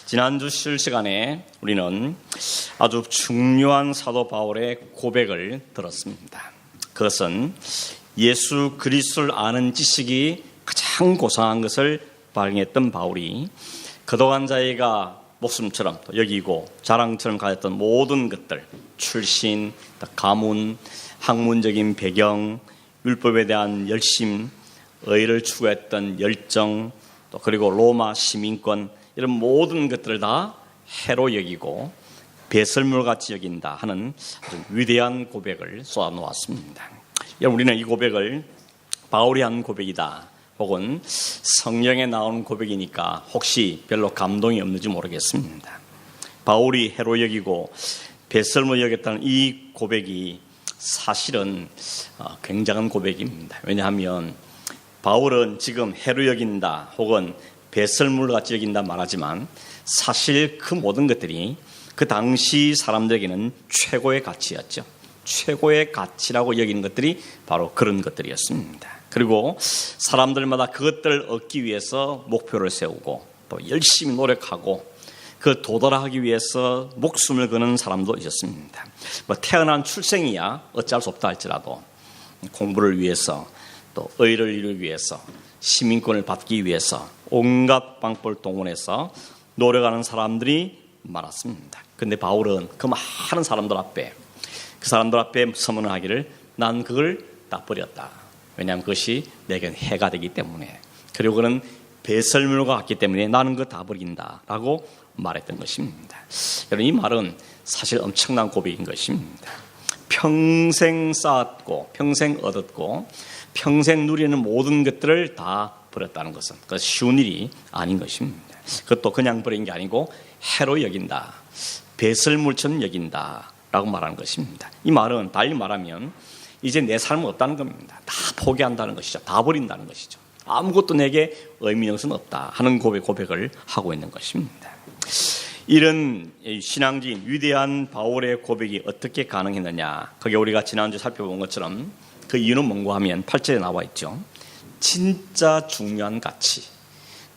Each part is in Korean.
지난주 실시간에 우리는 아주 중요한 사도 바울의 고백을 들었습니다. 그것은 예수 그리스도를 아는 지식이 가장 고상한 것을 발견했던 바울이 그동안 자기가 목숨처럼 여기고 자랑처럼 가졌던 모든 것들, 출신, 가문, 학문적인 배경, 율법에 대한 열심, 의를 추구했던 열정, 또 그리고 로마 시민권, 이런 모든 것들을 다 해로 여기고 배설물같이 여긴다 하는 아주 위대한 고백을 쏟아놓았습니다. 여러분, 우리는 이 고백을 바울이 한 고백이다, 혹은 성경에 나오는 고백이니까 혹시 별로 감동이 없는지 모르겠습니다. 바울이 해로 여기고 배설물 여겼다는 이 고백이 사실은 굉장한 고백입니다. 왜냐하면 바울은 지금 해로 여긴다 혹은 배설물같이 여긴다 말하지만 사실 그 모든 것들이 그 당시 사람들에게는 최고의 가치였죠. 최고의 가치라고 여기는 것들이 바로 그런 것들이었습니다. 그리고 사람들마다 그것들을 얻기 위해서 목표를 세우고 또 열심히 노력하고 그 도달하기 위해서 목숨을 거는 사람도 있었습니다. 태어난 출생이야 어찌할 수 없다 할지라도 공부를 위해서 또 의를 이루기 위해서 시민권을 받기 위해서 온갖 방법을 동원해서 노력하는 사람들이 많았습니다. 그런데 바울은 그 많은 사람들 앞에 서문을 하기를 난 그걸 다 버렸다. 왜냐하면 그것이 내겐 해가 되기 때문에, 그리고 그는 배설물과 같기 때문에 나는 그거 다 버린다 라고 말했던 것입니다. 여러분, 이 말은 사실 엄청난 고백인 것입니다. 평생 쌓았고 평생 얻었고 평생 누리는 모든 것들을 다 버렸다는 것은 그 쉬운 일이 아닌 것입니다. 그것도 그냥 버린 게 아니고 해로 여긴다, 배설물처럼 여긴다 라고 말하는 것입니다. 이 말은 달리 말하면 이제 내 삶은 없다는 겁니다. 다 포기한다는 것이죠. 다 버린다는 것이죠. 아무것도 내게 의미는 없다 하는 고백을 하고 있는 것입니다. 이런 신앙적인 위대한 바울의 고백이 어떻게 가능했느냐, 그게 우리가 지난주 살펴본 것처럼 그 이유는 뭔가 하면 8절에 나와 있죠. 진짜 중요한 가치,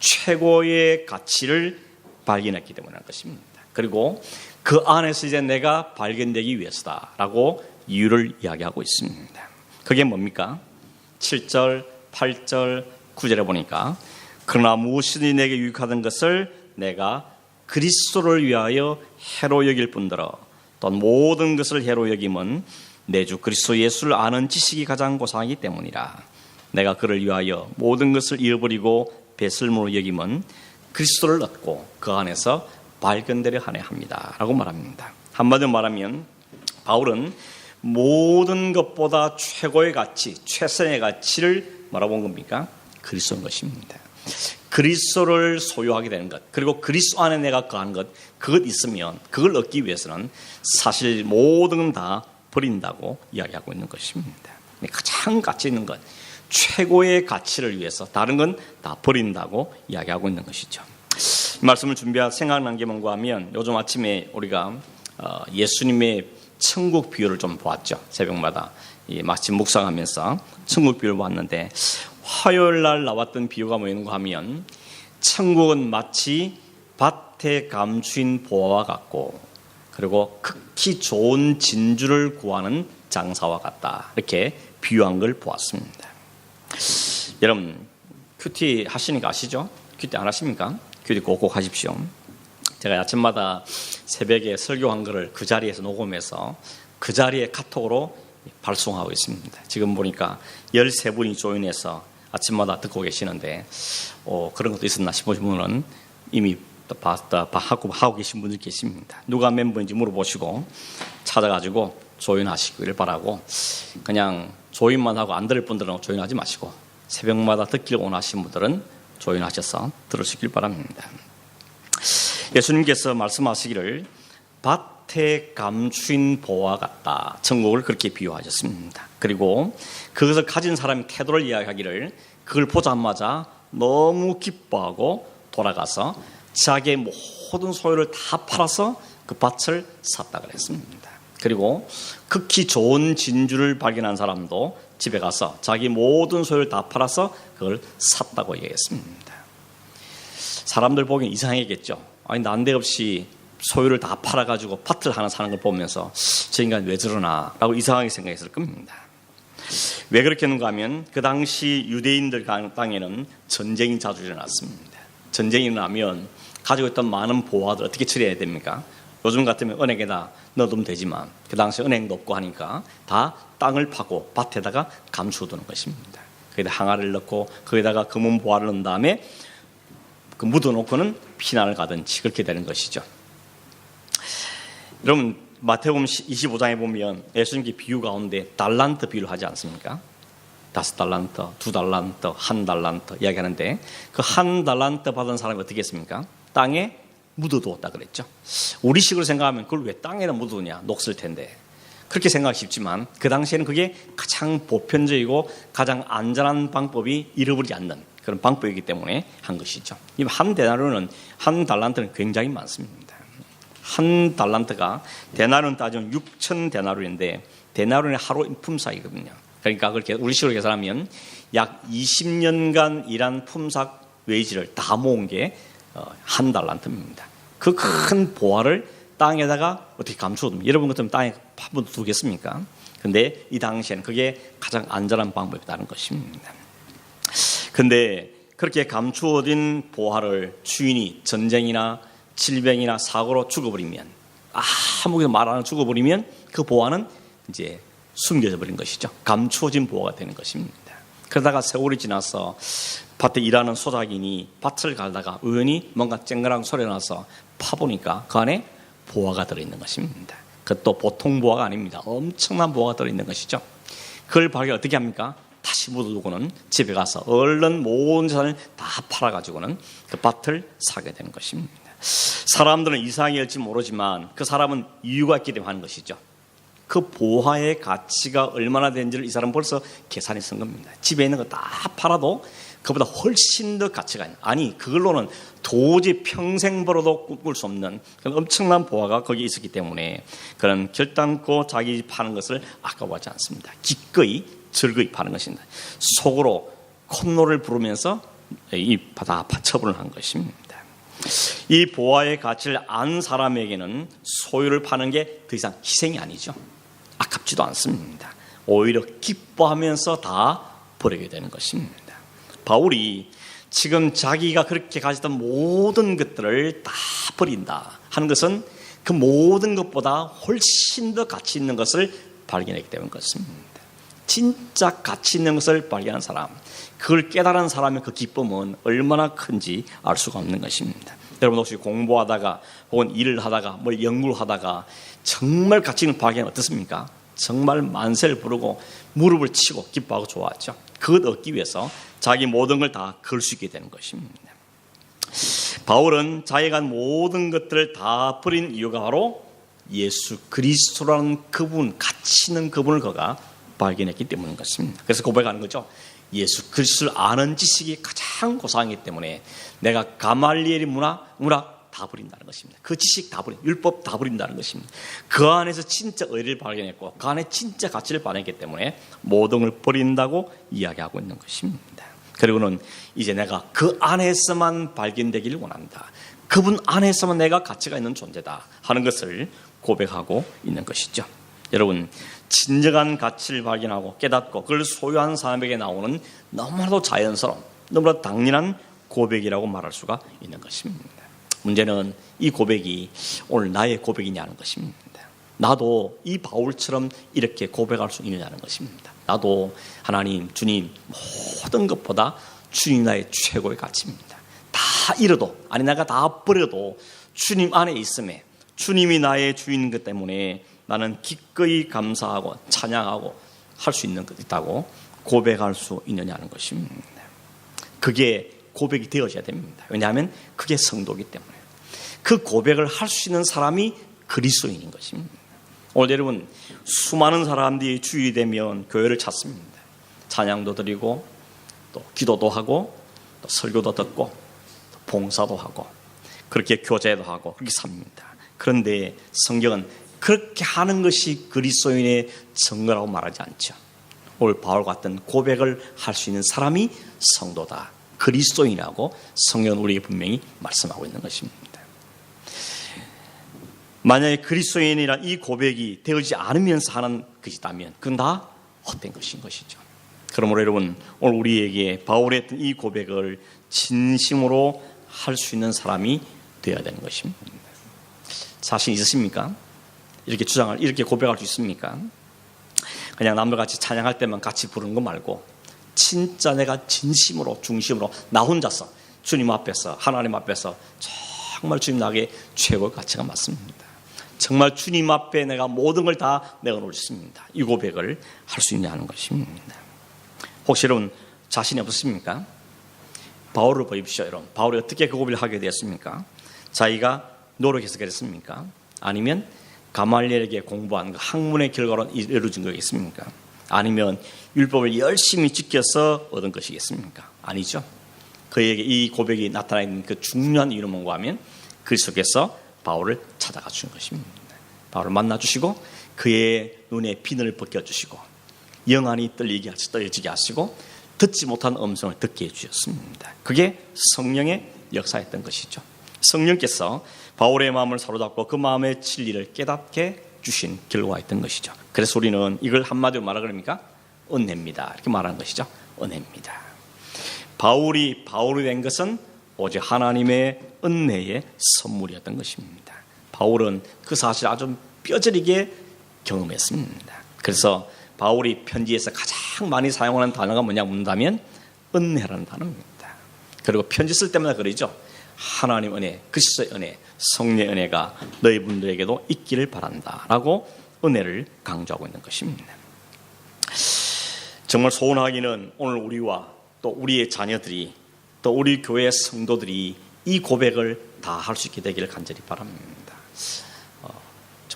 최고의 가치를 발견했기 때문인 것입니다. 그리고 그 안에서 이제 내가 발견되기 위해서다라고 이유를 이야기하고 있습니다. 그게 뭡니까? 7절, 8절, 9절에 보니까 그러나 무엇이든지 내게 유익하던 것을 내가 그리스도를 위하여 해로 여길 뿐더러 또한 모든 것을 해로 여김은 내 주 그리스도 예수를 아는 지식이 가장 고상하기 때문이라. 내가 그를 위하여 모든 것을 잃어버리고 배설물로 여김은 그리스도를 얻고 그 안에서 발견되려 하려 합니다 라고 말합니다. 한마디로 말하면 바울은 모든 것보다 최고의 가치, 최선의 가치를 뭐라고 본 겁니까? 그리스도인 것입니다. 그리스도를 소유하게 되는 것, 그리고 그리스도 안에 내가 거하는 것, 그것 있으면 그걸 얻기 위해서는 사실 모든 건 다 버린다고 이야기하고 있는 것입니다. 가장 가치 있는 것, 최고의 가치를 위해서 다른 건 다 버린다고 이야기하고 있는 것이죠. 이 말씀을 준비할 생각난 게 뭔가 하면 요즘 아침에 우리가 예수님의 천국 비유를 좀 보았죠. 새벽마다 마침 묵상하면서 천국 비유를 보았는데 화요일 날 나왔던 비유가 뭐였는가 하면 천국은 마치 밭에 감추인 보화와 같고 그리고 극히 좋은 진주를 구하는 장사와 같다, 이렇게 비유한 걸 보았습니다. 여러분, 큐티 하시니까 아시죠? 큐티 안 하십니까? 큐티 꼭꼭 하십시오. 제가 아침마다 새벽에 설교한 거를 그 자리에서 녹음해서 그 자리에 카톡으로 발송하고 있습니다. 지금 보니까 13분이 조인해서 아침마다 듣고 계시는데 그런 것도 있었나 싶으신 분은 이미 하고 계신 분들 계십니다. 누가 멤버인지 물어보시고 찾아가지고 조인하시기를 바라고, 그냥 조인만 하고 안 들을 분들은 조인하지 마시고 새벽마다 듣기를 원하시는 분들은 조인하셔서 들으시길 바랍니다. 예수님께서 말씀하시기를 밭에 감추인 보화 같다, 천국을 그렇게 비유하셨습니다. 그리고 그것을 가진 사람의 태도를 이야기하기를 그걸 보자마자 너무 기뻐하고 돌아가서 자기의 모든 소유를 다 팔아서 그 밭을 샀다 그랬습니다. 그리고 극히 좋은 진주를 발견한 사람도 집에 가서 자기 모든 소유를 다 팔아서 그걸 샀다고 얘기했습니다. 사람들 보기엔 이상하겠죠. 아니 난데없이 소유를 다 팔아가지고 밭을 하나 사는 걸 보면서 저 인간 왜 저러나 라고 이상하게 생각했을 겁니다. 왜 그렇게 했는가 하면 그 당시 유대인들 땅에는 전쟁이 자주 일어났습니다. 전쟁이 일어나면 가지고 있던 많은 보화들 어떻게 처리해야 됩니까? 요즘 같으면 은행에다 넣어두면 되지만 그 당시 은행도 없고 하니까 다 땅을 파고 밭에다가 감추어두는 것입니다. 거기다 항아리를 넣고 거기다가 금은 보화를 넣은 다음에 그 묻어놓고는 피난을 가든지 그렇게 되는 것이죠. 여러분 마태복음 25장에 보면 예수님께 비유 가운데 달란트 비유를 하지 않습니까? 5달란트, 2달란트, 1달란트 이야기하는데 그 1달란트 받은 사람이 어떻게 했습니까? 땅에 묻어두었다 그랬죠. 우리식으로 생각하면 그걸 왜 땅에다 묻어두냐, 녹슬 텐데 그렇게 생각하기 쉽지만 그 당시에는 그게 가장 보편적이고 가장 안전한 방법이 잃어버리지 않는 그런 방법이기 때문에 한 것이죠. 한 데나리온은 한 달란트는 굉장히 많습니다. 한 달란트가 데나리온 따지면 6천 데나리온인데 데나리온의 하루 품삯이거든요. 그러니까 그렇게 우리식으로 계산하면 약 20년간 일한 품삯 웨이지를 다 모은 게 한 달란트입니다. 그 큰 보화를 땅에다가 어떻게 감추어둡니까? 여러분 같으면 땅에 파묻어 두겠습니까? 그런데 이 당시에는 그게 가장 안전한 방법이라는 것입니다. 그런데 그렇게 감추어진 보화를 주인이 전쟁이나 질병이나 사고로 죽어버리면 아무것도 말 안 하고 죽어버리면 그 보화는 이제 숨겨져 버린 것이죠. 감추어진 보화가 되는 것입니다. 그러다가 세월이 지나서 밭에 일하는 소작인이 밭을 갈다가 우연히 뭔가 쨍그랑 소리가 나서 파보니까 그 안에 보화가 들어있는 것입니다. 그것도 보통 보화가 아닙니다. 엄청난 보화가 들어있는 것이죠. 그걸 발견 어떻게 합니까? 다시 묻어두고는 집에 가서 얼른 모든 재산을 다 팔아가지고는 그 밭을 사게 되는 것입니다. 사람들은 이상하게 할지 모르지만 그 사람은 이유가 있기 때문에 하는 것이죠. 그 보화의 가치가 얼마나 되는지를 이 사람은 벌써 계산해 쓴 겁니다. 집에 있는 거 다 팔아도 그보다 훨씬 더 가치가 있는, 아니 그걸로는 도저히 평생 벌어도 꿈꿀 수 없는 그런 엄청난 보화가 거기에 있었기 때문에 그런 결단코 자기 파는 것을 아까워하지 않습니다. 기꺼이 즐거이 파는 것입니다. 속으로 콧노를 부르면서 다 처분을 한 것입니다. 이 보화의 가치를 안 사람에게는 소유를 파는 게 더 이상 희생이 아니죠. 아깝지도 않습니다. 오히려 기뻐하면서 다 버리게 되는 것입니다. 바울이 지금 자기가 그렇게 가졌던 모든 것들을 다 버린다 하는 것은 그 모든 것보다 훨씬 더 가치 있는 것을 발견했기 때문인 것입니다. 진짜 가치 있는 것을 발견한 사람, 그걸 깨달은 사람의 그 기쁨은 얼마나 큰지 알 수가 없는 것입니다. 여러분 혹시 공부하다가 혹은 일을 하다가 뭘 연구를 하다가 정말 가치 있는 발견 어떻습니까? 정말 만세를 부르고 무릎을 치고 기뻐하고 좋아하죠. 그것 얻기 위해서 자기 모든 걸 다 걸 수 있게 되는 것입니다. 바울은 자기가 모든 것들을 다 버린 이유가 바로 예수 그리스도라는 그분, 가치 있는 그분을 그가 발견했기 때문인 것입니다. 그래서 고백하는 거죠. 예수 그리스도를 아는 지식이 가장 고상이기 때문에 내가 가말리엘의 문학 다 버린다는 것입니다. 그 지식 다 버린, 율법 다 버린다는 것입니다. 그 안에서 진짜 의리를 발견했고 그 안에 진짜 가치를 발견했기 때문에 모든 걸 버린다고 이야기하고 있는 것입니다. 그리고는 이제 내가 그 안에서만 발견되기를 원한다. 그분 안에서만 내가 가치가 있는 존재다 하는 것을 고백하고 있는 것이죠. 여러분, 진정한 가치를 발견하고 깨닫고 그걸 소유한 사람에게 나오는 너무나도 자연스러운, 너무나도 당연한 고백이라고 말할 수가 있는 것입니다. 문제는 이 고백이 오늘 나의 고백이냐는 것입니다. 나도 이 바울처럼 이렇게 고백할 수 있느냐는 것입니다. 나도 하나님, 주님, 모든 것보다 주님 나의 최고의 가치입니다. 다 잃어도, 아니 내가 다 버려도 주님 안에 있음에 주님이 나의 주인인 것 때문에 나는 기꺼이 감사하고 찬양하고 할 수 있는 것 있다고 고백할 수 있느냐는 것입니다. 그게 고백이 되어져야 됩니다. 왜냐하면 그게 성도이기 때문에. 그 고백을 할 수 있는 사람이 그리스도인인 것입니다. 오늘 여러분, 수많은 사람들이 주일이 되면 교회를 찾습니다. 찬양도 드리고 또 기도도 하고 또 설교도 듣고 또 봉사도 하고 그렇게 교제도 하고 그렇게 삽니다. 그런데 성경은 그렇게 하는 것이 그리스도인의 증거라고 말하지 않죠. 오늘 바울 같은 고백을 할 수 있는 사람이 성도다, 그리스도인이라고 성경은 우리에게 분명히 말씀하고 있는 것입니다. 만약에 그리스도인이란 이 고백이 되어지지 않으면서 하는 것이다면 그건 다 헛된 것인 것이죠. 그러므로 여러분, 오늘 우리에게 바울의 했던 이 고백을 진심으로 할 수 있는 사람이 되어야 되는 것입니다. 자신 있으십니까? 이렇게 고백할 수 있습니까? 그냥 남들같이 찬양할 때만 같이 부르는 거 말고 진짜 내가 진심으로 중심으로 나 혼자서 주님 앞에서, 하나님 앞에서 정말 주님 나에게 최고의 가치가 맞습니다. 정말 주님 앞에 내가 모든 걸 다 내어놓습니다. 이 고백을 할 수 있냐 하는 것입니다. 혹시 여러분 자신이 없으십니까? 바울을 보십시오. 여러분, 바울이 어떻게 그 고백을 하게 되었습니까? 자기가 노력해서 그랬습니까? 아니면 가말리엘에게 공부한 그 학문의 결과로 이루어진 거겠습니까? 아니면 율법을 열심히 지켜서 얻은 것이겠습니까? 아니죠. 그에게 이 고백이 나타나 있는 그 중요한 이유는 뭔가 하면 그리스도께서 바울을 찾아가 주신 것입니다. 바울을 만나주시고 그의 눈에 비늘을 벗겨주시고 영안이 떨어지게 하시고 듣지 못한 음성을 듣게 해주셨습니다. 그게 성령의 역사였던 것이죠. 성령께서 바울의 마음을 사로잡고 그 마음의 진리를 깨닫게 주신 결과였던 것이죠. 그래서 우리는 이걸 한마디로 말하면 그럽니까? 은혜입니다. 이렇게 말하는 것이죠. 은혜입니다. 바울이 된 것은 오직 하나님의 은혜의 선물이었던 것입니다. 바울은 그 사실을 아주 뼈저리게 경험했습니다. 그래서 바울이 편지에서 가장 많이 사용하는 단어가 뭐냐 묻는다면 은혜라는 단어입니다. 그리고 편지 쓸 때마다 그러죠. 하나님 은혜, 그리스도의 은혜, 성령의 은혜가 너희 분들에게도 있기를 바란다 라고 은혜를 강조하고 있는 것입니다. 정말 소원하기는 오늘 우리와 또 우리의 자녀들이 또 우리 교회 성도들이 이 고백을 다 할 수 있게 되기를 간절히 바랍니다.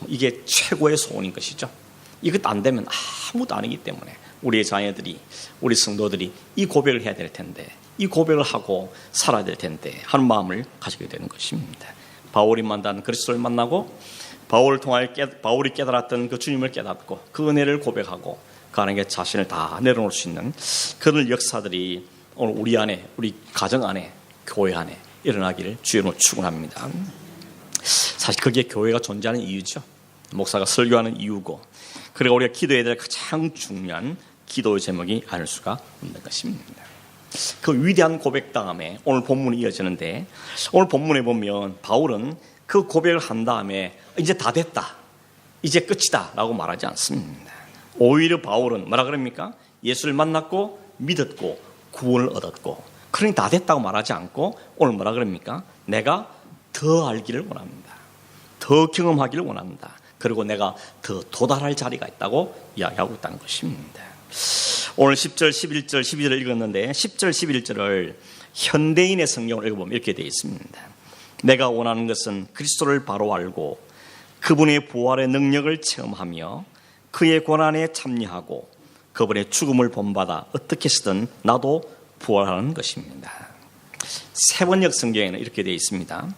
이게 최고의 소원인 것이죠. 이것 안 되면 아무도 아니기 때문에 우리의 자녀들이, 우리 성도들이 이 고백을 해야 될 텐데, 이 고백을 하고 살아야 될 텐데 하는 마음을 가지게 되는 것입니다. 바울이 만난 그리스도를 만나고 바울을 통하여 바울이 깨달았던 그 주님을 깨닫고 그 은혜를 고백하고 그 안에 자신을 다 내려놓을 수 있는 그런 역사들이 오늘 우리 안에, 우리 가정 안에, 교회 안에 일어나기를 주님으로 축원합니다. 사실 그게 교회가 존재하는 이유죠. 목사가 설교하는 이유고, 그리고 우리가 기도해야 될 가장 중요한 기도의 제목이 아닐 수가 없는 것입니다. 그 위대한 고백 다음에 오늘 본문이 이어지는데, 오늘 본문에 보면 바울은 그 고백을 한 다음에 이제 다 됐다, 이제 끝이다 라고 말하지 않습니다. 오히려 바울은 뭐라 그럽니까? 예수를 만났고 믿었고 구원을 얻었고, 그러니 다 됐다고 말하지 않고 오늘 뭐라 그럽니까? 내가 더 알기를 원합니다. 더 경험하기를 원합니다. 그리고 내가 더 도달할 자리가 있다고 이야기하고 있다는 것입니다. 오늘 10절, 11절, 12절을 읽었는데 10절, 11절을 현대인의 성경을 읽어보면 이렇게 되어 있습니다. 내가 원하는 것은 그리스도를 바로 알고 그분의 부활의 능력을 체험하며 그의 고난에 참여하고 그분의 죽음을 본받아 어떻게 쓰든 나도 부활하는 것입니다. 세번역 성경에는 이렇게 되어 있습니다.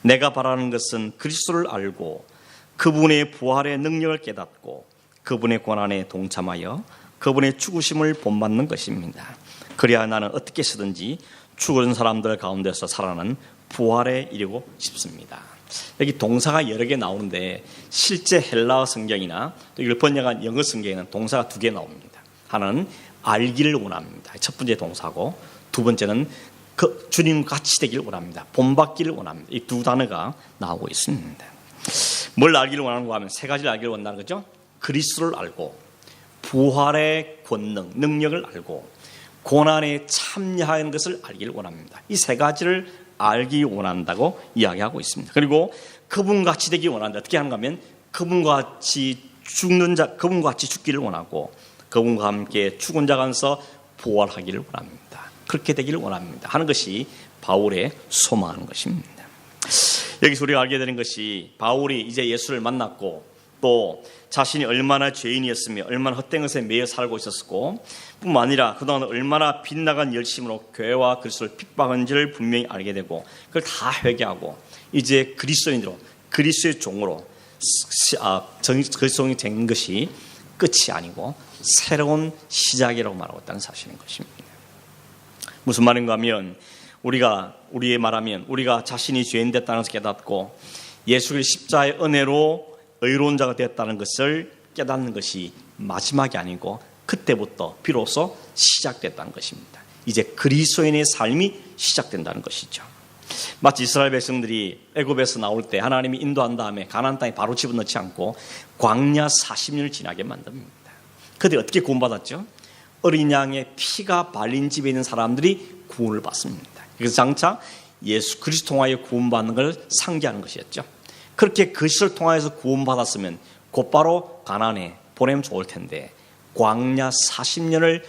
내가 바라는 것은 그리스도를 알고 그분의 부활의 능력을 깨닫고 그분의 고난에 동참하여 그분의 죽으심을 본받는 것입니다. 그래야 나는 어떻게 쓰든지 죽은 사람들 가운데서 살아나는 부활에 이르고 싶습니다. 여기 동사가 여러 개 나오는데 실제 헬라어 성경이나 또 이걸 번역한 영어 성경에는 동사가 2개 나옵니다. 하나는 알기를 원합니다. 첫 번째 동사고, 두 번째는 그 주님 같이 되기를 원합니다. 본받기를 원합니다. 이 두 단어가 나오고 있습니다. 뭘 알기를 원하는가 하면 세 가지를 알기를 원한다는 거죠. 그리스도를 알고, 부활의 권능, 능력을 알고, 고난에 참여하는 것을 알기를 원합니다. 이 세 가지를 알기 원한다고 이야기하고 있습니다. 그리고 그분같이 되기 원한다. 어떻게 하는가 하면 그분같이 죽기를 원하고 그분과 함께 죽은 자 가운데서 부활하기를 원합니다. 그렇게 되기를 원합니다 하는 것이 바울의 소망하는 것입니다. 여기서 우리가 알게 되는 것이 바울이 이제 예수를 만났고 또 자신이 얼마나 죄인이었으며 얼마나 헛된 것에 매여 살고 있었고 뿐만 아니라 그동안 얼마나 빗나간 열심으로 교회와 그리스도를 핍박한지를 분명히 알게 되고 그걸 다 회개하고 이제 그리스도인으로, 그리스도의 종으로 그리스도인이 된 것이 끝이 아니고 새로운 시작이라고 말하고 있다는 사실인 것입니다. 무슨 말인가 하면 우리가 자신이 죄인 됐다는 것을 깨닫고 예수 그리스도의 십자가의 은혜로 의로운 자가 되었다는 것을 깨닫는 것이 마지막이 아니고 그때부터 비로소 시작됐다는 것입니다. 이제 그리스도인의 삶이 시작된다는 것이죠. 마치 이스라엘 백성들이 애굽에서 나올 때 하나님이 인도한 다음에 가나안 땅에 바로 집어넣지 않고 광야 40년을 지나게 만듭니다. 그때 어떻게 구원받았죠? 어린 양의 피가 발린 집에 있는 사람들이 구원을 받습니다. 그래서 장차 예수 그리스도 통하여 구원받는 걸 상기하는 것이었죠. 그렇게 그 시를 통하여서 구원받았으면 곧바로 가나안에 보내면 좋을 텐데 광야 40년을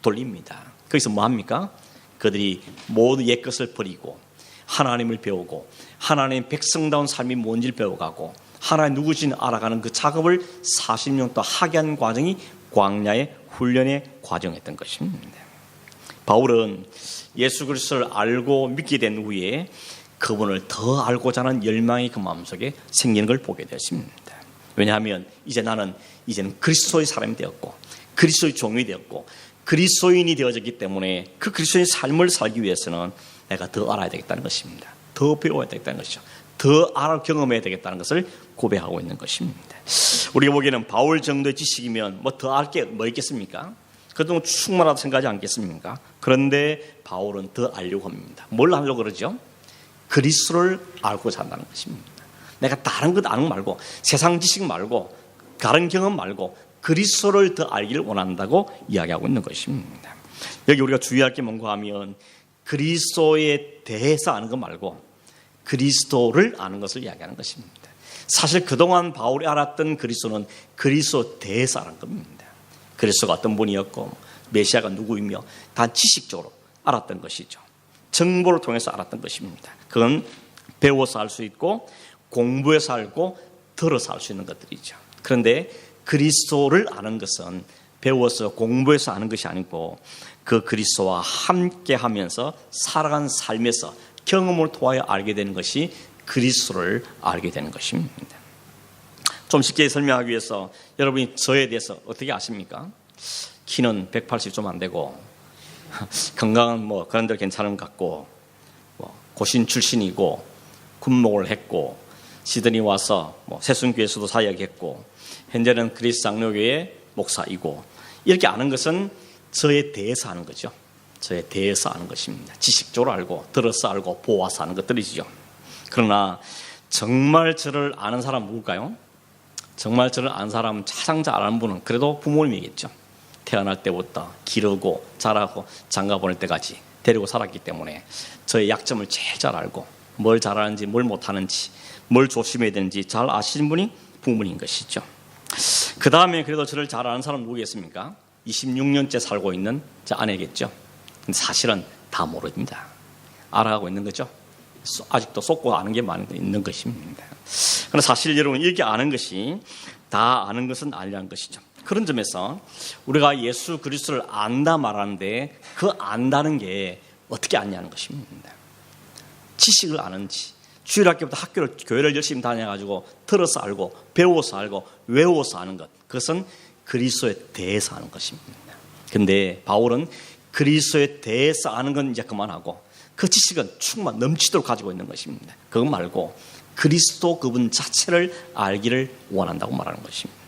돌립니다. 거기서 뭐합니까? 그들이 모두 옛것을 버리고 하나님을 배우고 하나님의 백성다운 삶이 뭔지를 배워가고 하나님 누구신지 알아가는 그 작업을 40년 동안 하게 한 과정이 광야의 훈련의 과정이었던 것입니다. 바울은 예수 그리스도를 알고 믿게 된 후에 그분을 더 알고자 하는 열망이 그 마음속에 생기는 걸 보게 되었습니다. 왜냐하면 이제는 그리스도의 사람이 되었고 그리스도의 종이 되었고 그리스도인이 되어졌기 때문에 그 그리스도의 삶을 살기 위해서는 내가 더 알아야 되겠다는 것입니다. 더 배워야 되겠다는 것이죠. 더 알아 경험해야 되겠다는 것을 고백하고 있는 것입니다. 우리가 보기에는 바울 정도의 지식이면 뭐 더 알 게 뭐 있겠습니까? 그동안 충분하다고 생각하지 않겠습니까? 그런데 바울은 더 알려고 합니다. 뭘 하려고 그러죠? 그리스도를 알고자 한다는 것입니다. 내가 다른 것 아는 거 말고 세상 지식 말고 다른 경험 말고 그리스도를 더 알기를 원한다고 이야기하고 있는 것입니다. 여기 우리가 주의할 게 뭔가 하면 그리스도에 대해서 아는 것 말고 그리스도를 아는 것을 이야기하는 것입니다. 사실 그동안 바울이 알았던 그리스도는 그리스도에 대해서 아는 겁니다. 그리스도가 어떤 분이었고 메시아가 누구이며 단 지식적으로 알았던 것이죠. 정보를 통해서 알았던 것입니다. 그건 배워서 알 수 있고 공부해서 알고 들어서 알 수 있는 것들이죠. 그런데 그리스도를 아는 것은 배워서 공부해서 아는 것이 아니고 그 그리스도와 함께 하면서 살아간 삶에서 경험을 통하여 알게 되는 것이 그리스도를 알게 되는 것입니다. 좀 쉽게 설명하기 위해서 여러분이 저에 대해서 어떻게 아십니까? 키는 180 좀 안 되고 건강은 뭐 그런 데 괜찮은 것 같고 고신 출신이고 군목을 했고 시드니 와서 새순교회에서도 사역했고 현재는 그리스 장로교회 목사이고 이렇게 아는 것은 저에 대해서 아는 거죠. 저에 대해서 아는 것입니다. 지식적으로 알고 들어서 알고 보아서 아는 것들이죠. 그러나 정말 저를 아는 사람 누굴까요? 정말 저를 아는 사람은 가장 잘 아는 분은 그래도 부모님이겠죠. 태어날 때부터 기르고 자라고 장가 보낼 때까지 데리고 살았기 때문에 저의 약점을 제일 잘 알고 뭘 잘하는지 뭘 못하는지 뭘 조심해야 되는지 잘 아시는 분이 부모님인 것이죠. 그 다음에 그래도 저를 잘 아는 사람은 누구겠습니까? 26년째 살고 있는 제 아내겠죠. 근데 사실은 다 모릅니다. 알아가고 있는 거죠. 아직도 속고 아는 게 많이 있는 것입니다. 그러나 사실 여러분 이렇게 아는 것이 다 아는 것은 아니라는 것이죠. 그런 점에서 우리가 예수 그리스도를 안다 말하는데 그 안다는 게 어떻게 아냐는 것입니다. 지식을 아는지 주일학교부터 교회를 열심히 다녀가지고 들어서 알고 배워서 알고 외워서 아는 것 그것은 그리스도에 대해서 아는 것입니다. 그런데 바울은 그리스도에 대해서 아는 건 이제 그만하고 그 지식은 충만 넘치도록 가지고 있는 것입니다. 그것 말고 그리스도 그분 자체를 알기를 원한다고 말하는 것입니다.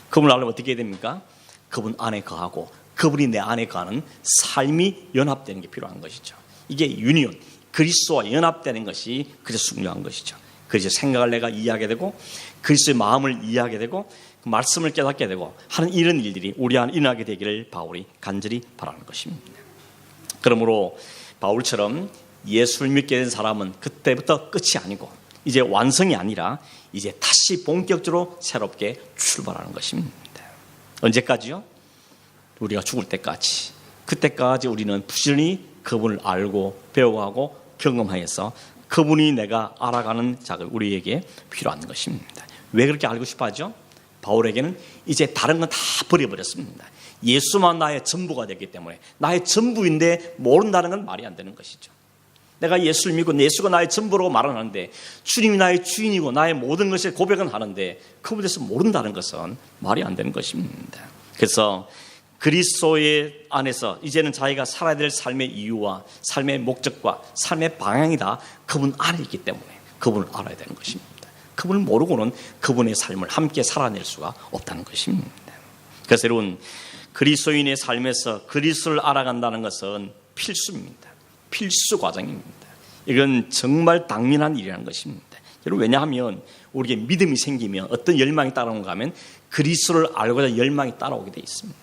그분을 알려면 어떻게 해야 됩니까? 그분 안에 거하고 그분이 내 안에 거하는 삶이 연합되는 게 필요한 것이죠. 이게 유니온, 그리스도와 연합되는 것이 그래서 중요한 것이죠. 그래서 생각을 내가 이해하게 되고 그리스도의 마음을 이해하게 되고 그 말씀을 깨닫게 되고 하는 이런 일들이 우리 안에 일어나게 되기를 바울이 간절히 바라는 것입니다. 그러므로 바울처럼 예수를 믿게 된 사람은 그때부터 끝이 아니고 이제 완성이 아니라 이제 다시 본격적으로 새롭게 출발하는 것입니다. 언제까지요? 우리가 죽을 때까지. 그때까지 우리는 부지런히 그분을 알고 배워가고 경험하여서 그분이 내가 알아가는 작업 우리에게 필요한 것입니다. 왜 그렇게 알고 싶어 하죠? 바울에게는 이제 다른 건 다 버려버렸습니다. 예수만 나의 전부가 됐기 때문에 나의 전부인데 모른다는 건 말이 안 되는 것이죠. 내가 예수를 믿고 예수가 나의 전부라고 말은 하는데 주님이 나의 주인이고 나의 모든 것에 고백은 하는데 그분에 대해서 모른다는 것은 말이 안 되는 것입니다. 그래서 그리스도의 안에서 이제는 자기가 살아야 될 삶의 이유와 삶의 목적과 삶의 방향이 다 그분 안에 있기 때문에 그분을 알아야 되는 것입니다. 그분을 모르고는 그분의 삶을 함께 살아낼 수가 없다는 것입니다. 그래서 여러분, 그리스도인의 삶에서 그리스도를 알아간다는 것은 필수입니다. 필수 과정입니다. 이건 정말 당연한 일이라는 것입니다. 여러분, 왜냐하면 우리에게 믿음이 생기면 어떤 열망이 따라오는가 하면 그리스도를 알고자 열망이 따라오게 되어 있습니다.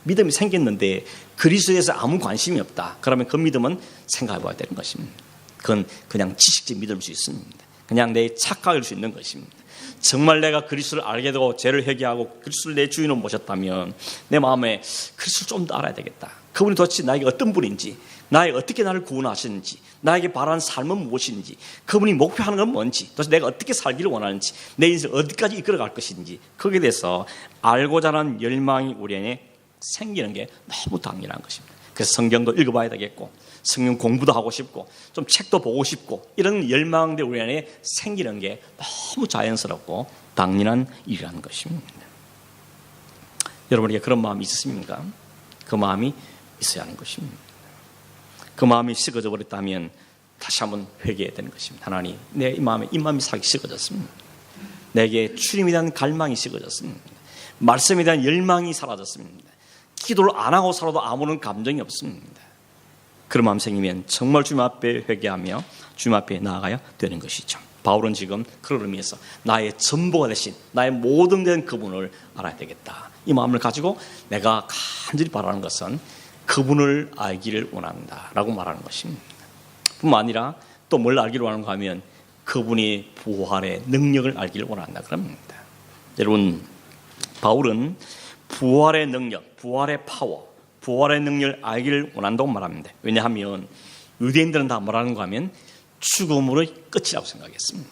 믿음이 생겼는데 그리스도에서 아무 관심이 없다. 그러면 그 믿음은 생각해 봐야 되는 것입니다. 그건 그냥 지식적 믿을 수 있습니다. 그냥 내 착각일 수 있는 것입니다. 정말 내가 그리스도를 알게 되고 죄를 회개하고 그리스도를 내 주인으로 모셨다면 내 마음에 그리스도를 좀 더 알아야 되겠다. 그분이 도대체 나에게 어떤 분인지, 나에게 어떻게 나를 구원하시는지, 나에게 바라는 삶은 무엇인지, 그분이 목표하는 건 뭔지, 도대체 내가 어떻게 살기를 원하는지, 내 인생을 어디까지 이끌어갈 것인지, 거기에 대해서 알고자 하는 열망이 우리 안에 생기는 게 너무 당연한 것입니다. 그래서 성경도 읽어봐야 되겠고, 성경 공부도 하고 싶고, 좀 책도 보고 싶고, 이런 열망들이 우리 안에 생기는 게 너무 자연스럽고 당연한 일이라는 것입니다. 여러분에게 그런 마음이 있으십니까? 그 마음이 있어야 하는 것입니다. 그 마음이 식어져 버렸다면 다시 한번 회개해야 되는 것입니다. 하나님, 내 마음이 식어졌습니다. 내게 주님에 대한 갈망이 식어졌습니다. 말씀에 대한 열망이 사라졌습니다. 기도를 안 하고 살아도 아무런 감정이 없습니다. 그런 마음 생기면 정말 주님 앞에 회개하며 주님 앞에 나아가야 되는 것이죠. 바울은 지금 그런 의미에서 나의 전부가 되신 나의 모든 된 그분을 알아야 되겠다. 이 마음을 가지고 내가 간절히 바라는 것은 그분을 알기를 원한다라고 말하는 것입니다. 뿐만 아니라 또 뭘 알기를 원하는가 하면 그분이 부활의 능력을 알기를 원한다 그럽니다. 여러분, 바울은 부활의 능력, 부활의 파워, 부활의 능력을 알기를 원한다고 말합니다. 왜냐하면 유대인들은 다 뭐라는가 하면 죽음으로의 끝이라고 생각했습니다.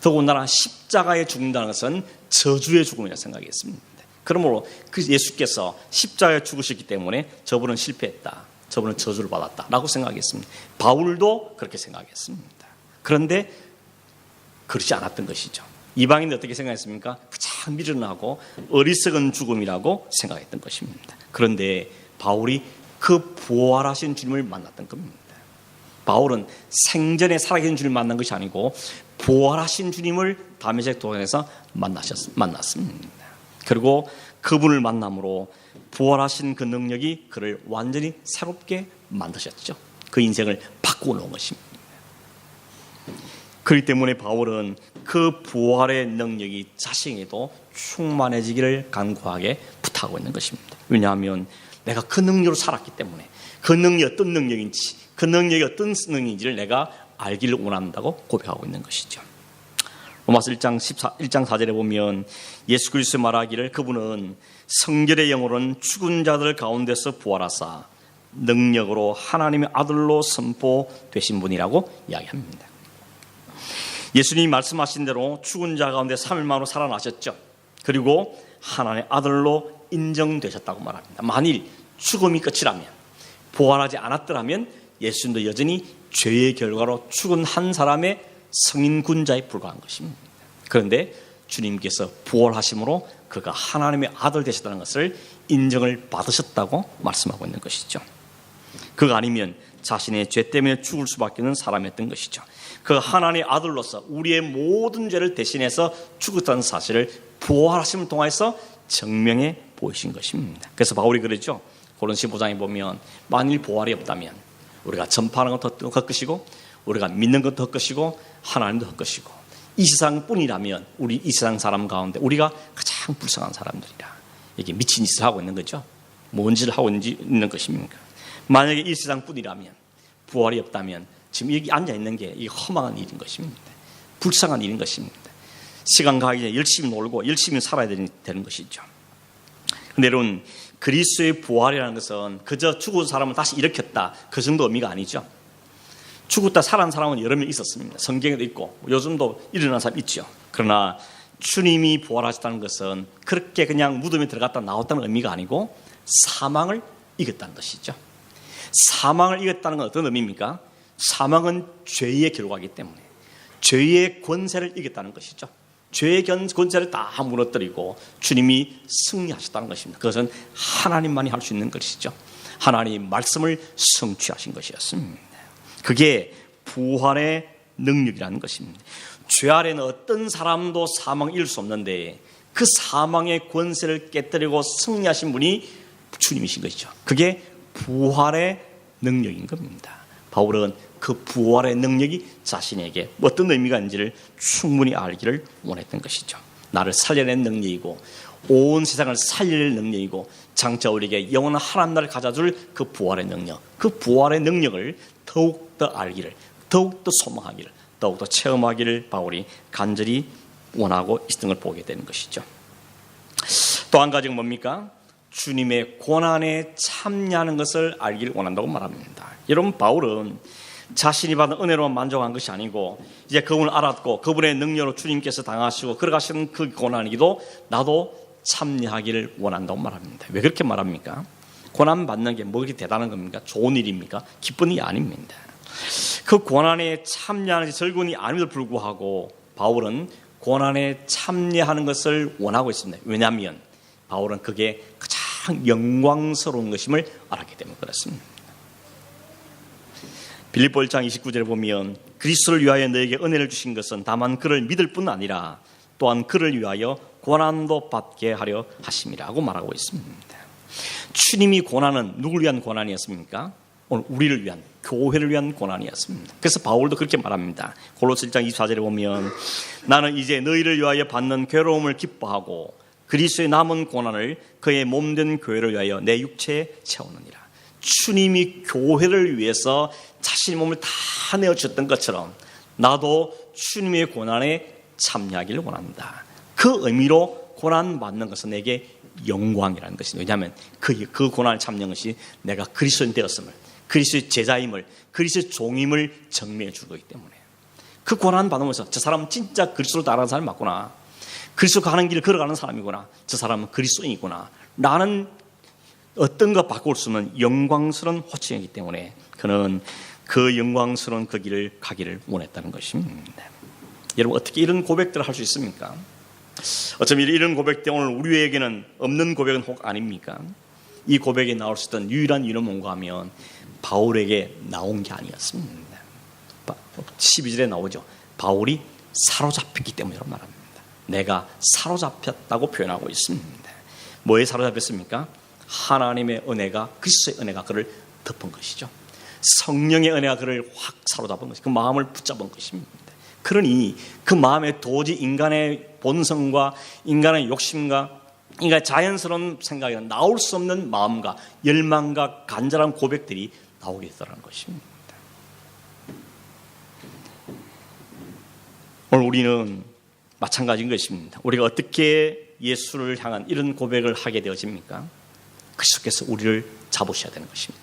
더군다나 십자가에 죽는다는 것은 저주의 죽음이라고 생각했습니다. 그러므로 그 예수께서 십자가에 죽으셨기 때문에 저분은 실패했다, 저분은 저주를 받았다라고 생각했습니다. 바울도 그렇게 생각했습니다. 그런데 그렇지 않았던 것이죠. 이방인은 어떻게 생각했습니까? 가장 미련하고 어리석은 죽음이라고 생각했던 것입니다. 그런데 바울이 그 부활하신 주님을 만났던 겁니다. 바울은 생전에 살아계신 주님을 만난 것이 아니고 부활하신 주님을 다메섹 도상에서 만났습니다. 그리고 그분을 만남으로 부활하신 그 능력이 그를 완전히 새롭게 만드셨죠. 그 인생을 바꾸어 놓은 것입니다. 그렇기 때문에 바울은 그 부활의 능력이 자신에게도 충만해지기를 간구하게 부탁하고 있는 것입니다. 왜냐하면 내가 그 능력으로 살았기 때문에 그 능력이 어떤 능력인지, 그 능력이 어떤 능력인지를 내가 알기를 원한다고 고백하고 있는 것이죠. 로마서 1장 4절에 보면 예수 그리스도 말하기를 그분은 성결의 영으로는 죽은 자들 가운데서 부활하사 능력으로 하나님의 아들로 선포되신 분이라고 이야기합니다. 예수님이 말씀하신 대로 죽은 자 가운데 3일 만으로 살아나셨죠. 그리고 하나님의 아들로 인정되셨다고 말합니다. 만일 죽음이 끝이라면, 부활하지 않았더라면 예수님도 여전히 죄의 결과로 죽은 한 사람의 성인 군자에 불과한 것입니다. 그런데 주님께서 부활하심으로 그가 하나님의 아들 되셨다는 것을 인정을 받으셨다고 말씀하고 있는 것이죠. 그가 아니면 자신의 죄 때문에 죽을 수밖에 없는 사람이었던 것이죠. 그 하나님의 아들로서 우리의 모든 죄를 대신해서 죽었다는 사실을 부활하심을 통해서 증명해 보이신 것입니다. 그래서 바울이 그러죠. 고린도서 15장에 보면 만일 부활이 없다면 우리가 전파하는 것도 헛것이고 우리가 믿는 것도 헛것이고 하나님도 헛것이고 이 세상뿐이라면 우리 이 세상 사람 가운데 우리가 가장 불쌍한 사람들이라 이게 미친 짓을 하고 있는 거죠. 뭔 짓을 하고 있는 것입니까? 만약에 이 세상뿐이라면 부활이 없다면 지금 여기 앉아있는 게 이게 허망한 일인 것입니다. 불쌍한 일인 것입니다. 시간 가기 전에 열심히 놀고 열심히 살아야 되는 것이죠. 그런데 여러분, 그리스도의 부활이라는 것은 그저 죽은 사람을 다시 일으켰다 그 정도 의미가 아니죠. 죽었다 살아난 사람은 여러 명 있었습니다. 성경에도 있고 요즘도 일어난 사람 있죠. 그러나 주님이 부활하셨다는 것은 그렇게 그냥 무덤에 들어갔다 나왔다는 의미가 아니고 사망을 이겼다는 것이죠. 사망을 이겼다는 건 어떤 의미입니까? 사망은 죄의 결과이기 때문에 죄의 권세를 이겼다는 것이죠. 죄의 권세를 다 무너뜨리고 주님이 승리하셨다는 것입니다. 그것은 하나님만이 할 수 있는 것이죠. 하나님 말씀을 성취하신 것이었습니다. 그게 부활의 능력이라는 것입니다. 죄 아래는 어떤 사람도 사망을 이길 수 없는데 그 사망의 권세를 깨뜨리고 승리하신 분이 주님이신 것이죠. 그게 부활의 능력인 겁니다. 바울은 그 부활의 능력이 자신에게 어떤 의미가 있는지를 충분히 알기를 원했던 것이죠. 나를 살려낸 능력이고 온 세상을 살릴 능력이고 장차 우리에게 영원한 하나님 나라를 가져줄 그 부활의 능력, 그 부활의 능력을 더욱더 알기를, 더욱더 소망하기를, 더욱더 체험하기를 바울이 간절히 원하고 있던 걸 보게 되는 것이죠. 또 한 가지가 뭡니까? 주님의 고난에 참여하는 것을 알기를 원한다고 말합니다. 여러분, 바울은 자신이 받은 은혜로만 만족한 것이 아니고 이제 그분을 알았고 그분의 능력으로 주님께서 당하시고 걸어가시는 그 고난이기도 나도 참여하기를 원한다고 말합니다. 왜 그렇게 말합니까? 고난 받는 게 뭐 그렇게 대단한 겁니까? 좋은 일입니까? 기쁜 일이 아닙니다. 그 고난에 참여하는 것이 즐거운 일이 아님에도 불구하고 바울은 고난에 참여하는 것을 원하고 있습니다. 왜냐하면 바울은 그게 가장 영광스러운 것임을 알았기 때문에 그렇습니다. 빌립보 1장 29절에 보면 그리스도를 위하여 너에게 은혜를 주신 것은 다만 그를 믿을 뿐 아니라 또한 그를 위하여 고난도 받게 하려 하심이라고 말하고 있습니다. 주님이 고난은 누구를 위한 고난이었습니까? 오늘 우리를 위한, 교회를 위한 고난이었습니다. 그래서 바울도 그렇게 말합니다. 골로새 1장 24절에 보면 나는 이제 너희를 위하여 받는 괴로움을 기뻐하고 그리스도의 남은 고난을 그의 몸된 교회를 위하여 내 육체에 채우느니라. 주님이 교회를 위해서 자신의 몸을 다 내어주셨던 것처럼 나도 주님의 고난에 참여하기를 원한다. 그 의미로 고난 받는 것은 내게 영광이라는 것입니다. 왜냐하면 그 고난을 참여한 것이 내가 그리스도인 되었음을, 그리스도의 제자임을, 그리스도의 종임을 증명해 주고 있기 때문에 그 고난 받으면서 저 사람은 진짜 그리스도를 따르는 사람이 맞구나, 그리스도가 가는 길을 걸어가는 사람이구나, 저 사람은 그리스도인이구나, 나는 어떤 것 바꿀 수 없는 영광스러운 호칭이기 때문에 그는 그 영광스러운 그 길을 가기를 원했다는 것입니다. 여러분, 어떻게 이런 고백들을 할 수 있습니까? 어쩌면 이런 고백 때문에 오늘 우리에게는 없는 고백은 혹 아닙니까? 이 고백에 나올 수 있던 유일한 이유는 뭔가 하면 바울에게 나온 게 아니었습니다. 12절에 나오죠. 바울이 사로잡혔기 때문이라고 말합니다. 내가 사로잡혔다고 표현하고 있습니다. 뭐에 사로잡혔습니까? 하나님의 은혜가, 그리스도의 은혜가 그를 덮은 것이죠. 성령의 은혜가 그를 확 사로잡은 것이, 그 마음을 붙잡은 것입니다. 그러니 그 마음에 도저히 인간의 본성과 인간의 욕심과 인간의 자연스러운 생각이 나올 수 없는 마음과 열망과 간절한 고백들이 나오게 되더라는 것입니다. 오늘 우리는 마찬가지인 것입니다. 우리가 어떻게 예수를 향한 이런 고백을 하게 되어집니까? 그리스도께서 우리를 잡으셔야 되는 것입니다.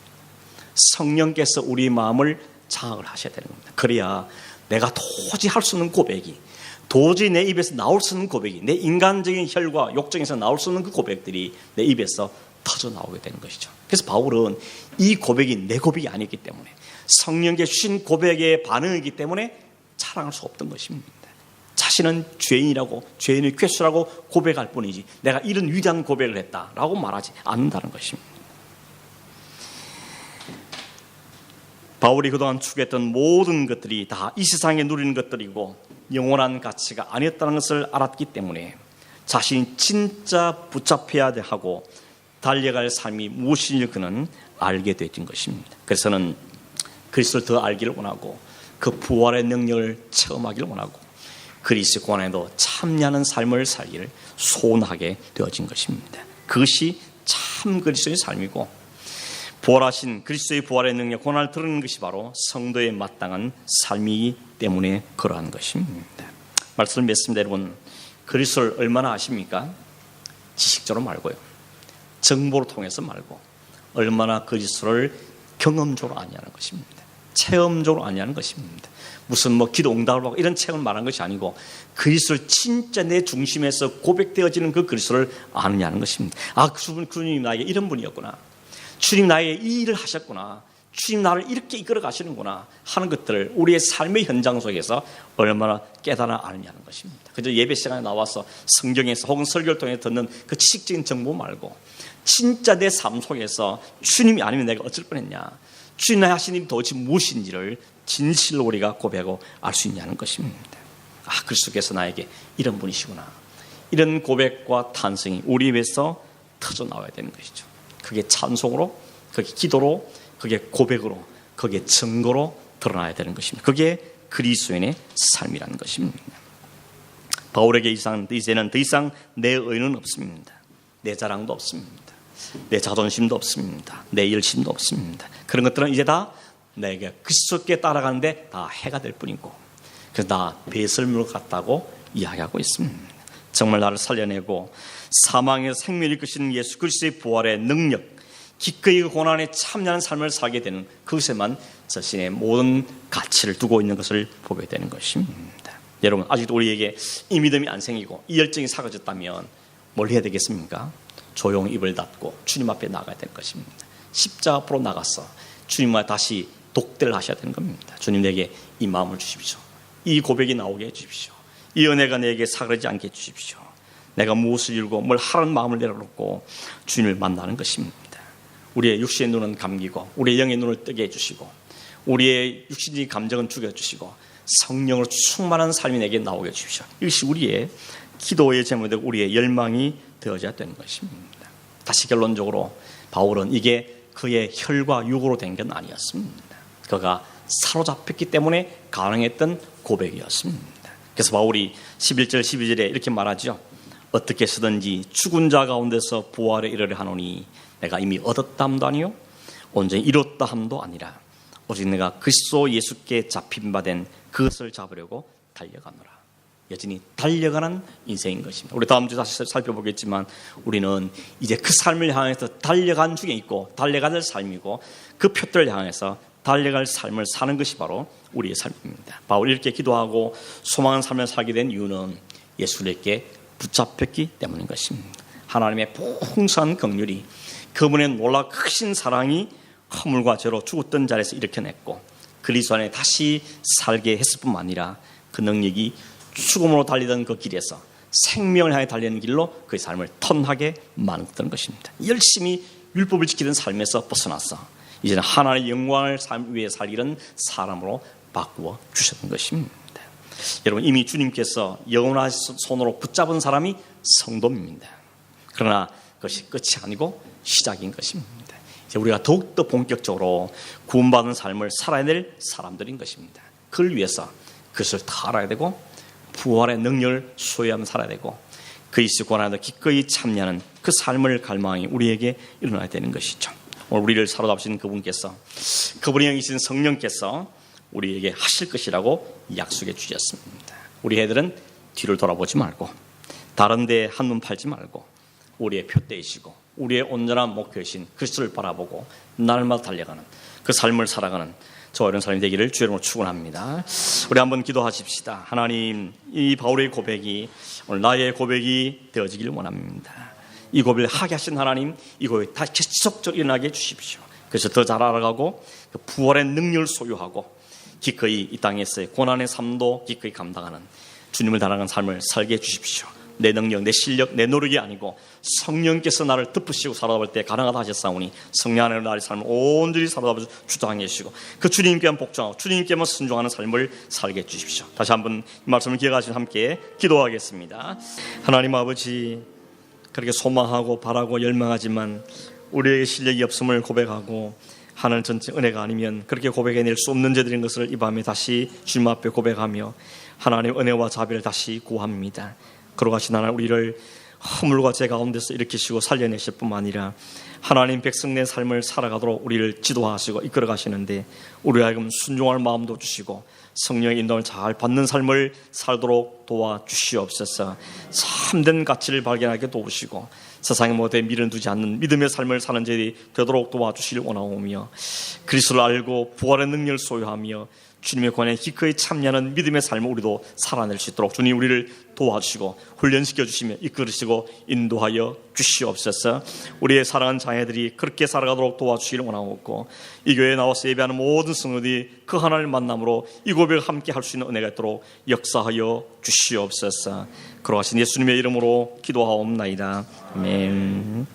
성령께서 우리 마음을 장악을 하셔야 되는 겁니다. 그래야 내가 도저히 할 수 없는 고백이, 도저히 내 입에서 나올 수 없는 고백이, 내 인간적인 혈과 욕정에서 나올 수 없는 그 고백들이 내 입에서 터져 나오게 되는 것이죠. 그래서 바울은 이 고백이 내 고백이 아니기 때문에, 성령께 주신 고백의 반응이기 때문에 자랑할 수 없던 것입니다. 자신은 죄인이라고, 죄인의 괴수라고 고백할 뿐이지 내가 이런 위대한 고백을 했다라고 말하지 않는다는 것입니다. 바울이 그동안 추구했던 모든 것들이 다 이 세상에 누리는 것들이고 영원한 가치가 아니었다는 것을 알았기 때문에 자신이 진짜 붙잡혀야 하고 달려갈 삶이 무엇인지 그는 알게 되었던 것입니다. 그래서는 그리스도를 더 알기를 원하고 그 부활의 능력을 체험하기를 원하고 그리스도의 고난에도 참여하는 삶을 살기를 소원하게 되어진 것입니다. 그것이 참 그리스도의 삶이고 부활하신 그리스도의 부활의 능력, 고난을 드러내는 것이 바로 성도의 마땅한 삶이기 때문에 그러한 것입니다. 말씀을 맺습니다. 여러분, 그리스도를 얼마나 아십니까? 지식적으로 말고요, 정보를 통해서 말고 얼마나 그리스도를 경험적으로 아냐는 것입니다. 체험적으로 아냐는 것입니다. 무슨 뭐 기도 응답을 받고 이런 체험을 말하는 것이 아니고 그리스도를 진짜 내 중심에서 고백되어지는 그 그리스도를 아느냐는 것입니다. 아, 주님 나에게 이런 분이었구나, 주님 나에게 이 일을 하셨구나, 주님 나를 이렇게 이끌어 가시는구나 하는 것들을 우리의 삶의 현장 속에서 얼마나 깨달아 아느냐는 것입니다. 그저 예배 시간에 나와서 성경에서 혹은 설교를 통해 듣는 그 지식적인 정보 말고 진짜 내 삶 속에서 주님이 아니면 내가 어쩔 뻔했냐, 주님 하시는 도대체 무엇인지를 진실로 우리가 고백하고 알 수 있냐는 것입니다. 그리스도께서 나에게 이런 분이시구나. 이런 고백과 탄성이 우리 입에서 터져 나와야 되는 것이죠. 그게 찬송으로, 그게 기도로, 그게 고백으로, 그게 증거로 드러나야 되는 것입니다. 그게 그리스도인의 삶이라는 것입니다. 바울에게 이제는 더 이상 내 의는 없습니다. 내 자랑도 없습니다. 내 자존심도 없습니다. 내 열심도 없습니다. 그런 것들은 이제 다 내가 그리스도께 따라가는데 다 해가 될 뿐이고, 그래서 나 배설물 같다고 이야기하고 있습니다. 정말 나를 살려내고 사망에서 생명을 이끄시는 예수 그리스도의 부활의 능력, 기꺼이 고난에 참여하는 삶을 살게 되는 그것에만 자신의 모든 가치를 두고 있는 것을 보게 되는 것입니다. 여러분, 아직도 우리에게 이 믿음이 안 생기고 이 열정이 사라졌다면 뭘 해야 되겠습니까? 조용히 입을 닫고 주님 앞에 나가야 되는 것입니다. 십자가 앞으로 나가서 주님과 다시 독대를 하셔야 되는 겁니다. 주님, 내게 이 마음을 주십시오. 이 고백이 나오게 해주십시오. 이 은혜가 내게 사그라지지 않게 해주십시오. 내가 무엇을 이루고 뭘 하라는 마음을 내려놓고 주님을 만나는 것입니다. 우리의 육신의 눈은 감기고 우리의 영의 눈을 뜨게 해주시고 우리의 육신의 감정은 죽여주시고 성령으로 충만한 삶이 내게 나오게 해주십시오. 이것이 우리의 기도의 제목이고 우리의 열망이 되어져야 되는 것입니다. 다시 결론적으로 바울은 이게 그의 혈과 육으로 된 건 아니었습니다. 그가 사로잡혔기 때문에 가능했던 고백이었습니다. 그래서 바울이 11절 12절에 이렇게 말하죠. 어떻게 해서든지 죽은 자 가운데서 부활에 이르려 하노니 내가 이미 얻었다함도 아니요 온전히 이뤘다 함도 아니라 오직 내가 그리스도 예수께 잡힌 바 된 그것을 잡으려고 달려가노라. 여전히 달려가는 인생인 것입니다. 우리 다음 주 다시 살펴보겠지만 우리는 이제 그 삶을 향해서 달려간 중에 있고 달려가야 될 삶이고 그 표들을 향해서 달려갈 삶을 사는 것이 바로 우리의 삶입니다. 바울이 이렇게 기도하고 소망한 삶을 살게 된 이유는 예수님께 붙잡혔기 때문인 것입니다. 하나님의 풍성한 긍휼이 그분의 놀라 크신 사랑이 허물과 죄로 죽었던 자리에서 일으켜냈고 그리스도 안에 다시 살게 했을 뿐만 아니라 그 능력이 죽음으로 달리던 그 길에서 생명을 향해 달리는 길로 그의 삶을 턴하게 만들었던 것입니다. 열심히 율법을 지키던 삶에서 벗어나서 이제는 하나님의 영광을 위해 살기는 사람으로 바꾸어 주셨던 것입니다. 여러분, 이미 주님께서 영원한 손으로 붙잡은 사람이 성도입니다. 그러나 그것이 끝이 아니고 시작인 것입니다. 이제 우리가 더욱더 본격적으로 구원받은 삶을 살아야 될 사람들인 것입니다. 그걸 위해서 그것을 다 알아야 되고 부활의 능력을 소유하며 살아야 되고 그리스도 고난에 기꺼이 참여하는 그 삶을 갈망이 우리에게 일어나야 되는 것이죠. 오늘 우리를 사로잡으신 그분께서, 그분이 영이신 성령께서 우리에게 하실 것이라고 약속해 주셨습니다. 우리 애들은 뒤를 돌아보지 말고 다른 데에 한눈 팔지 말고 우리의 표대이시고 우리의 온전한 목표이신 그리스도를 바라보고 날마다 달려가는 그 삶을 살아가는 저와 이런 사람이 되기를 주의 이름으로 축원합니다. 우리 한번 기도하십시다. 하나님, 이 바울의 고백이 오늘 나의 고백이 되어지길 원합니다. 이 고백을 하게 하신 하나님, 이 고백이 다시 지속적으로 일어나게 해주십시오. 그래서 더 잘 알아가고 그 부활의 능력을 소유하고 기꺼이 이 땅에서의 고난의 삶도 기꺼이 감당하는 주님을 닮아가는 삶을 살게 해주십시오. 내 능력, 내 실력, 내 노력이 아니고 성령께서 나를 덮으시고 살아볼 때 가능하다 하셨사오니 성령 안에로 나의 삶을 온전히 살아보셔 주장해 주시고 그 주님께만 복종하고 주님께만 순종하는 삶을 살게 해주십시오. 다시 한번 이 말씀을 기억하시며 함께 기도하겠습니다. 하나님 아버지, 그렇게 소망하고 바라고 열망하지만 우리에게 실력이 없음을 고백하고 하나님 전체 은혜가 아니면 그렇게 고백해낼 수 없는 죄들인 것을 이 밤에 다시 주님 앞에 고백하며 하나님의 은혜와 자비를 다시 구합니다. 그러가신 하나님, 우리를 허물과 죄 가운데서 일으키시고 살려내실 뿐만 아니라 하나님 백성된 삶을 살아가도록 우리를 지도하시고 이끌어 가시는데 우리 하여금 순종할 마음도 주시고 성령의 인도를 잘 받는 삶을 살도록 도와주시옵소서. 참된 가치를 발견하게 도우시고 세상의 모두에 미련 두지 않는 믿음의 삶을 사는 자들이 되도록 도와주시길 원하오며 그리스도를 알고 부활의 능력을 소유하며 주님의 권한에 기꺼이 참여하는 믿음의 삶을 우리도 살아낼 수 있도록 주님 우리를 도와주시고 훈련시켜 주시며 이끌으시고 인도하여 주시옵소서. 우리의 사랑하는 자녀들이 그렇게 살아가도록 도와주시기를 원하옵고 이 교회에 나와서 예배하는 모든 성도들이 그 하나님을 만남으로 이 고백을 함께 할 수 있는 은혜가 있도록 역사하여 주시옵소서. 그러하신 예수님의 이름으로 기도하옵나이다. 아멘.